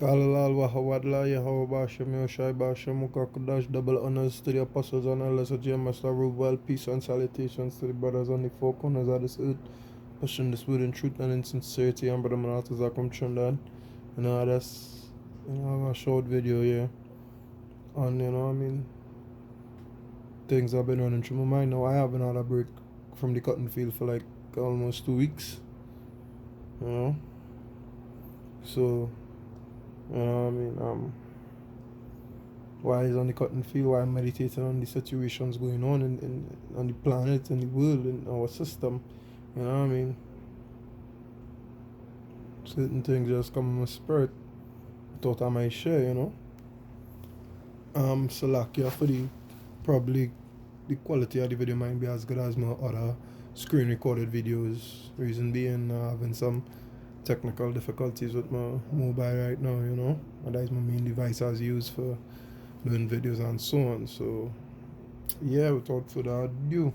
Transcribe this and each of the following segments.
Kalal Wahawadla Yahweh Bashem Yoshai Bashem Mukakadash, double honors to the apostles and elders of GMS.S.O.T.E, well, peace and salutations to the brothers on the four corners of this earth, pushing this word in truth and in sincerity. And brother Manatazak from Trinidad. That's a short video here on, things have been running through my mind. Now I haven't had a break from the cotton field for like almost 2 weeks, so why is on the cotton field, why I'm meditating on the situations going on on the planet and the world and our system, certain things just come in my spirit, thought I might share, Salakia for probably the quality of the video might be as good as my other screen recorded videos. Reason being, having some technical difficulties with my mobile right now, and that is my main device I use for doing videos and so on. So yeah, without further ado,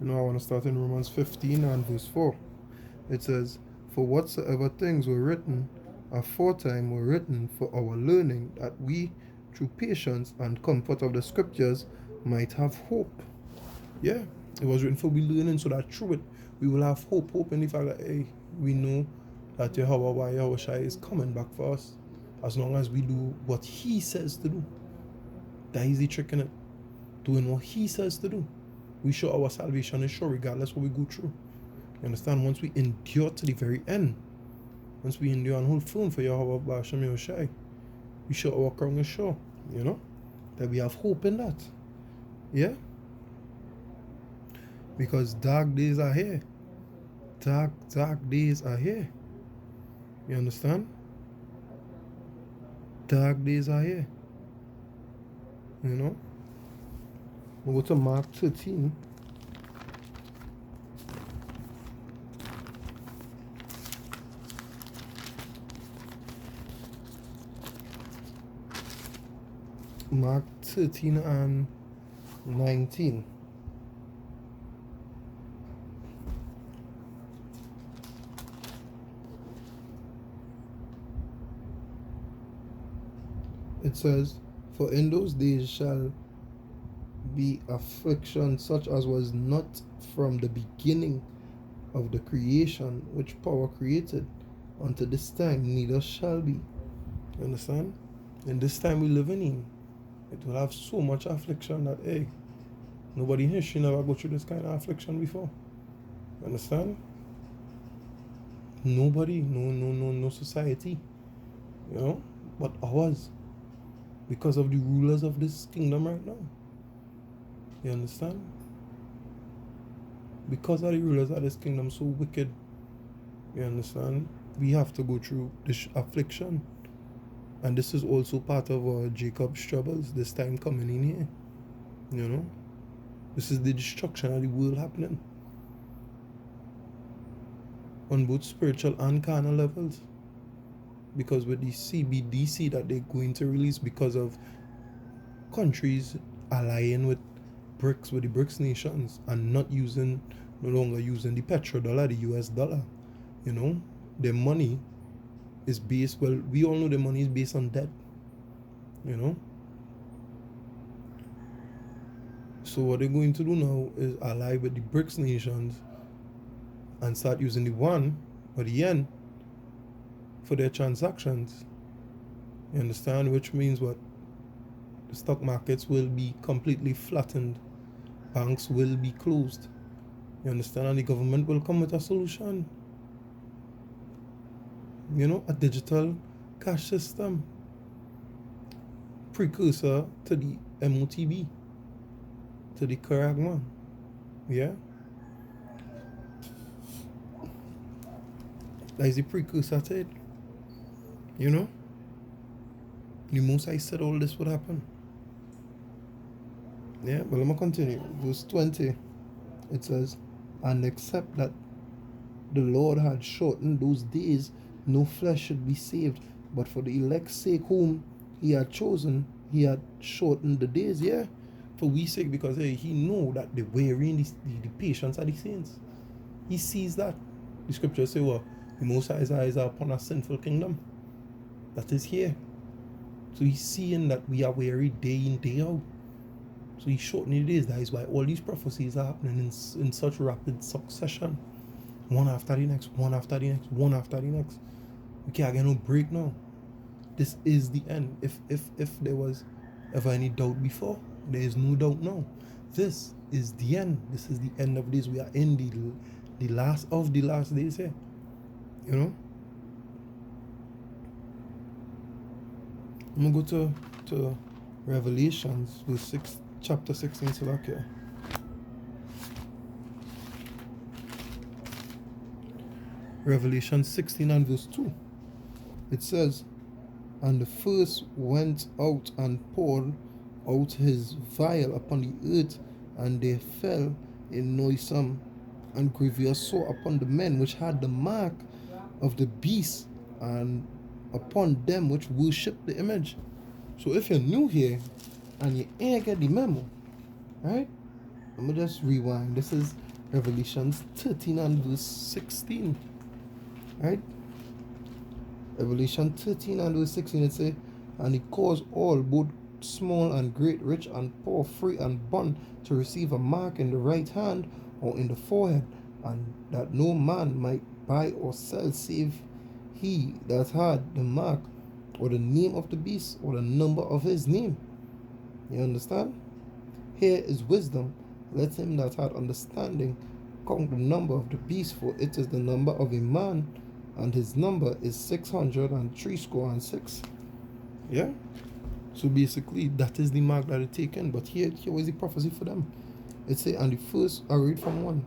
I want to start in Romans 15 and verse 4. It says, "For whatsoever things were written aforetime were written for our learning, that we through patience and comfort of the scriptures might have hope." Yeah, it was written for we learning, so that through it we will have hope. Hope in the fact that, hey, we know that Yahweh Shai is coming back for us, as long as we do what he says to do. That is the trick in it. Doing what he says to do. We show our salvation is sure regardless what we go through. You understand? Once we endure to the very end, once we endure and hold firm for Yahweh Ba'ashem Yoshai, we show our crown is sure, that we have hope in that. Yeah? Because dark days are here. Dark days are here. You understand? Dark days are here. We'll go to Mark 13. Mark 13 and 19. It says, "For in those days shall be affliction such as was not from the beginning of the creation which power created unto this time, neither shall be." You understand? In this time we live in, it will have so much affliction that, hey, nobody in history never go through this kind of affliction before. You understand? Nobody, no society, but ours, because of the rulers of this kingdom right now. You understand? Because of the rulers of this kingdom so wicked, you understand, we have to go through this affliction. And this is also part of Jacob's troubles, this time coming in here. This is the destruction of the world happening on both spiritual and carnal levels. Because with the CBDC that they're going to release, because of countries allying with the BRICS nations and no longer using the petrodollar, the US dollar, their money is based, well, we all know the money is based on debt, So what they're going to do now is ally with the BRICS nations and start using the yuan or the yen for their transactions. You understand? Which means what? The stock markets will be completely flattened. Banks will be closed. You understand? And the government will come with a solution. A digital cash system. Precursor to the MOTB. To the Karagman. Yeah? That is the precursor to it. The Most High said all this would happen. Yeah, but let me continue. Verse 20. It says, "And except that the Lord had shortened those days, no flesh should be saved. But for the elect's sake whom he had chosen, he had shortened the days." Yeah, for we sake, because he know that the weary and the patience of the saints. He sees that. The scriptures say, well, the Most High's eyes are upon a sinful kingdom. that is here. So he's seeing that we are weary day in, day out. So he's shortening the days. That is why all these prophecies are happening in such rapid succession. One after the next, one after the next, one after the next. We can't get no break now. This is the end. If there was ever any doubt before, there is no doubt now. This is the end. This is the end of this. We are in the last of the last days here. You know? I'm gonna go to Revelations, chapter 16, so like here. Revelation 16 and verse 2. It says, "And the first went out and poured out his vial upon the earth, and there fell a noisome and grievous sore upon the men which had the mark of the beast, and upon them which worship the image." So if you're new here and you ain't get the memo, right? I'm gonna just rewind. This is Revelation 13 and verse 16, right? Revelation 13 and verse 16, it says, "And he caused all, both small and great, rich and poor, free and bond, to receive a mark in the right hand or in the forehead, and that no man might buy or sell save he that had the mark, or the name of the beast, or the number of his name." You understand? Here is wisdom. Let him that hath understanding count the number of the beast, for it is the number of a man, and his number is 666. Yeah? So basically, that is the mark that is taken. But here was the prophecy for them. It say, and the first, I read from 1.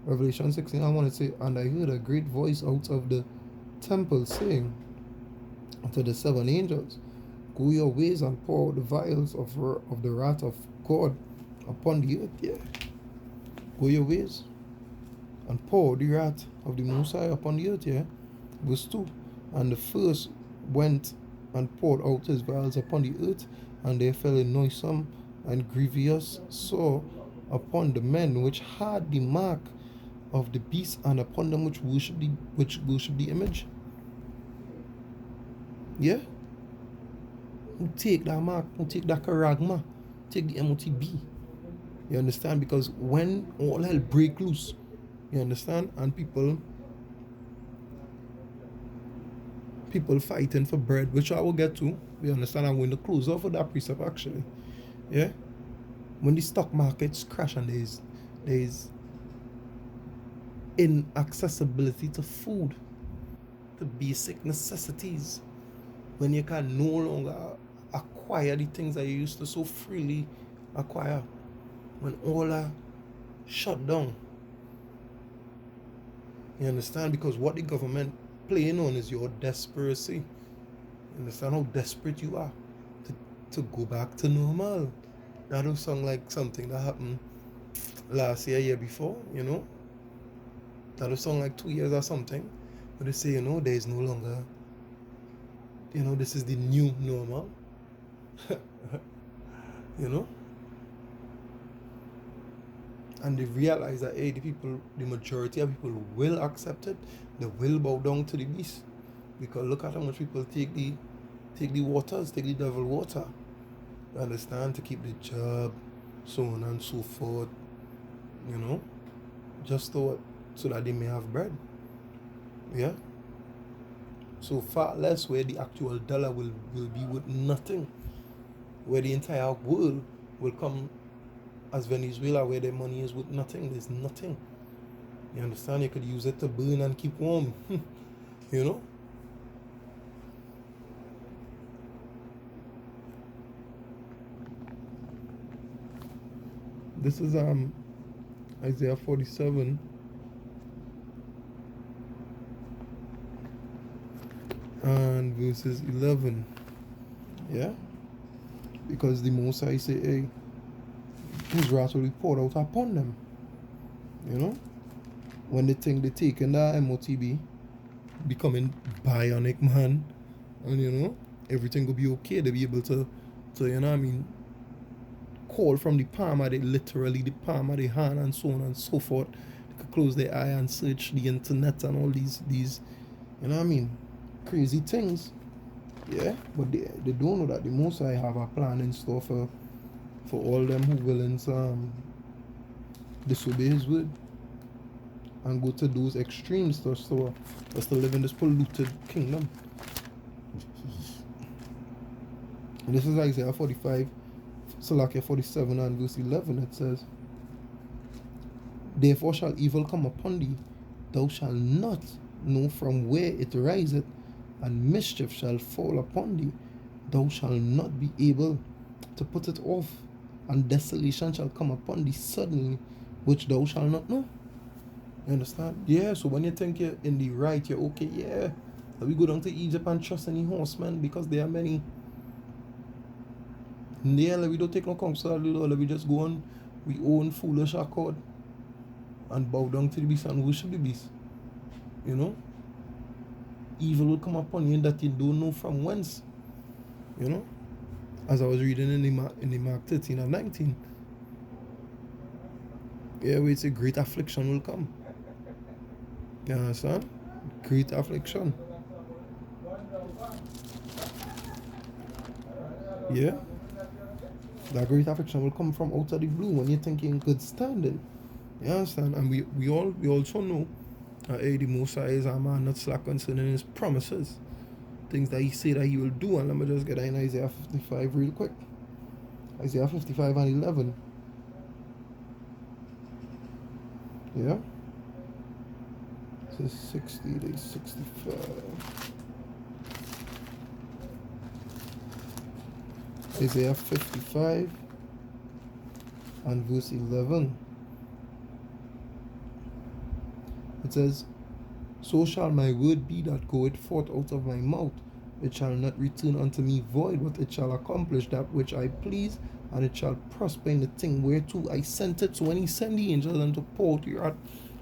Revelation 16 and 1, it say, "And I heard a great voice out of the temple saying unto the 7 angels, Go your ways and pour out the vials of the wrath of God upon the earth." Yeah. Go your ways and pour the wrath of the Most High upon the earth. Yeah. Verse 2. "And the first went and poured out his vials upon the earth, and there fell a noisome and grievous sore upon the men which had the mark of the beast, and upon them which worship the image." Yeah? Who take that mark, who take that charagma, take the MOTB. You understand? Because when all hell break loose, you understand, and people fighting for bread, which I will get to, you understand, I'm going to close off of that precept actually. Yeah? When the stock markets crash and there's inaccessibility to food, to basic necessities, when you can no longer acquire the things that you used to so freely acquire, when all are shut down, you understand, because what the government playing on is your desperacy. You understand how desperate you are to go back to normal. That don't sound like something that happened last year before, you know. That don't sound like 2 years or something. But they say, there is no longer, this is the new normal. And they realize that, hey, the majority of people will accept it. They will bow down to the beast. Because look at how much people take the waters, take the devil water. You understand? To keep the job, so on and so forth. Just so that they may have bread. Yeah? So far less where the actual dollar will be worth nothing. Where the entire world will come as Venezuela, where their money is worth nothing. There's nothing. You understand? You could use it to burn and keep warm. This is Isaiah 47 and verses 11. Yeah? Because the Most High say, hey, his wrath will be poured out upon them. When they think they taking that MOTB, becoming bionic man, and everything will be okay. They'll be able to call from the palm of literally the palm of the hand, and so on and so forth. They could close their eye and search the internet and all these crazy things. Yeah, but they don't know that the Most High have a plan in store for all them who willing to disobey His word and go to those extremes just to live in this polluted kingdom. And this is Isaiah 45, Salakia 47 and verse 11. It says, "Therefore shall evil come upon thee, thou shalt not know from where it riseth, and mischief shall fall upon thee, thou shalt not be able to put it off, and desolation shall come upon thee suddenly, which thou shalt not know." You understand? Yeah, so when you think you're in the right, you're okay, yeah. We go down to Egypt and trust in the horsemen because there are many. Yeah, we don't take no counsel of the Lord, we just go on we own foolish accord and bow down to the beast and worship the beast. You know? Evil will come upon you that you don't know from whence. You know? As I was reading in the Mark 13 and 19. Yeah, where it's a great affliction will come. You understand? Great affliction. Yeah? That great affliction will come from out of the blue when you're thinking in good standing. You understand? And we also know that the Most High is a man not slack concerning his promises. Things that he said that he will do. And let me just get that in Isaiah 55 real quick. Isaiah 55 and 11. Yeah? It says 60 to 65. Isaiah 55 and verse 11. It says, "So shall my word be that goeth forth out of my mouth. It shall not return unto me void, but it shall accomplish that which I please, and it shall prosper in the thing whereto I sent it." So when he sent the angels unto pour out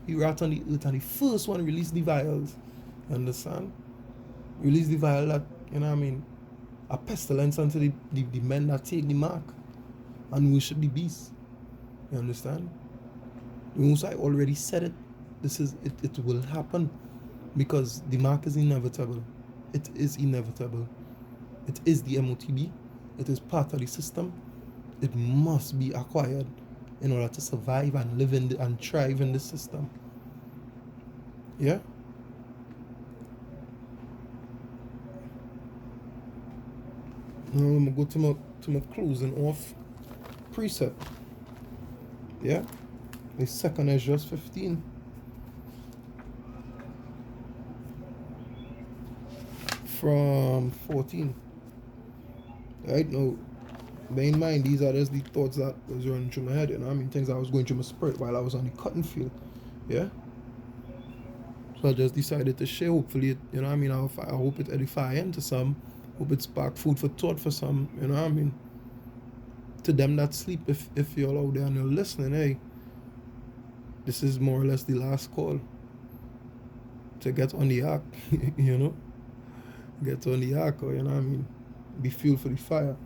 the wrath on the earth, and the first one released the vials. You understand? Release the vial that, you know what I mean, a pestilence unto the men that take the mark and worship the beast. You understand? The Most High already said it. It will happen because the mark is inevitable. It is inevitable. It is the MOTB. It is part of the system. It must be acquired in order to survive and live and thrive in the system. Yeah? Now I'm gonna go to my closing off precept. Yeah? The second is just 15. From 14. Right now, bear in mind, these are just the thoughts that was running through my head, you know. I mean, things I was going through my spirit while I was on the cotton field. Yeah. So I just decided to share. Hopefully, you know what I mean. I hope it edify into some. Hope it spark food for thought for some. You know what I mean. To them that sleep, if you're out there and you're listening, hey, this is more or less the last call to get on the ark. You know, get on the ark, or you know what I mean. Be fueled for the fire.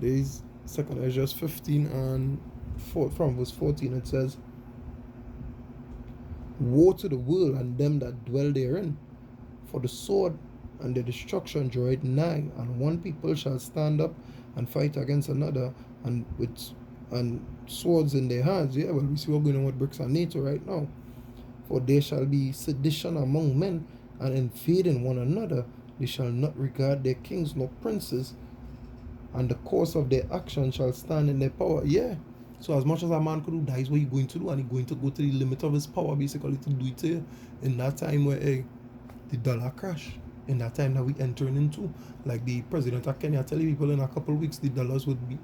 There's 2 Ezra 15 and from verse 14 it says, "Woe to the world and them that dwell therein, for the sword and the destruction draweth nigh, and one people shall stand up and fight against another, and swords in their hands." Yeah, well, we see what's going on with bricks and NATO right now. "For there shall be sedition among men, and invading one another. They shall not regard their kings nor princes, and the course of their action shall stand in their power." Yeah. So as much as a man could do, that is what he's going to do, and he's going to go to the limit of his power, basically, to do it here in that time where the dollar crash, in that time that we entering into. Like the president of Kenya telling people in a couple of weeks the dollars would be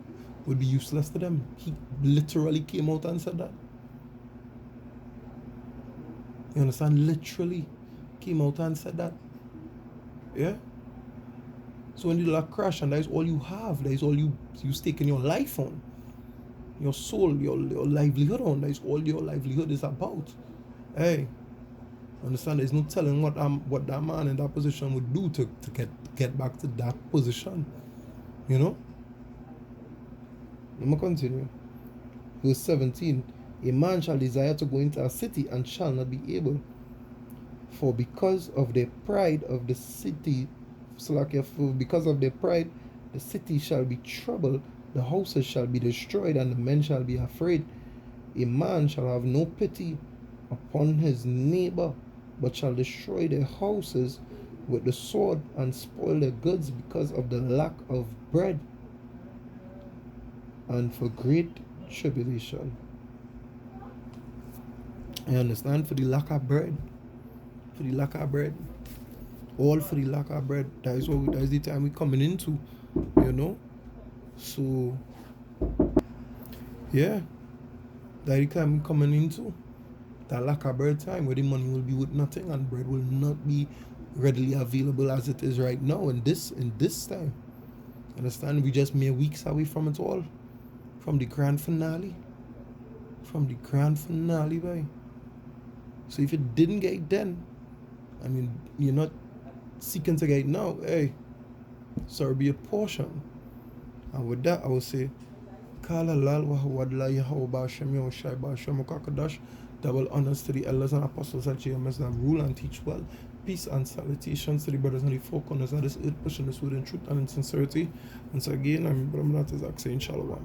useless to them. He literally came out and said that. You understand? Literally came out and said that. Yeah. So when the dollar crash and that is all you have, that is all you staking your life on, your soul, your livelihood on, that is all your livelihood is about. Hey, understand? There's no telling what that man in that position would do to get back to that position. You know? Let me continue. Verse 17. "A man shall desire to go into a city and shall not be able, for because of the pride of the city Salakia, for because of their pride, the city shall be troubled, the houses shall be destroyed, and the men shall be afraid. A man shall have no pity upon his neighbor, but shall destroy their houses with the sword and spoil their goods because of the lack of bread and for great tribulation. I understand, for the lack of bread. For the lack of bread. All for the lack of bread. That is the time we're coming into, you know. So yeah, that is the time we're coming into. That lack of bread time where the money will be with nothing and bread will not be readily available as it is right now in this time. Understand? We just mere weeks away from it all. From the grand finale. From the grand finale, boy. So if you didn't get it then, I mean, you're not seeking to get it now, hey, sorry, be a portion. And with that, I will say, Kala lal wa wadla Yahweh Bashem Yoshai Bashem Kakadash. Double honors to the elders and apostles at GMS that rule and teach well. Peace and salutations to the brothers and the four corners of this earth, pushing this word in truth and in sincerity. Once again, I'm Brahmanat Isaac saying Shalom.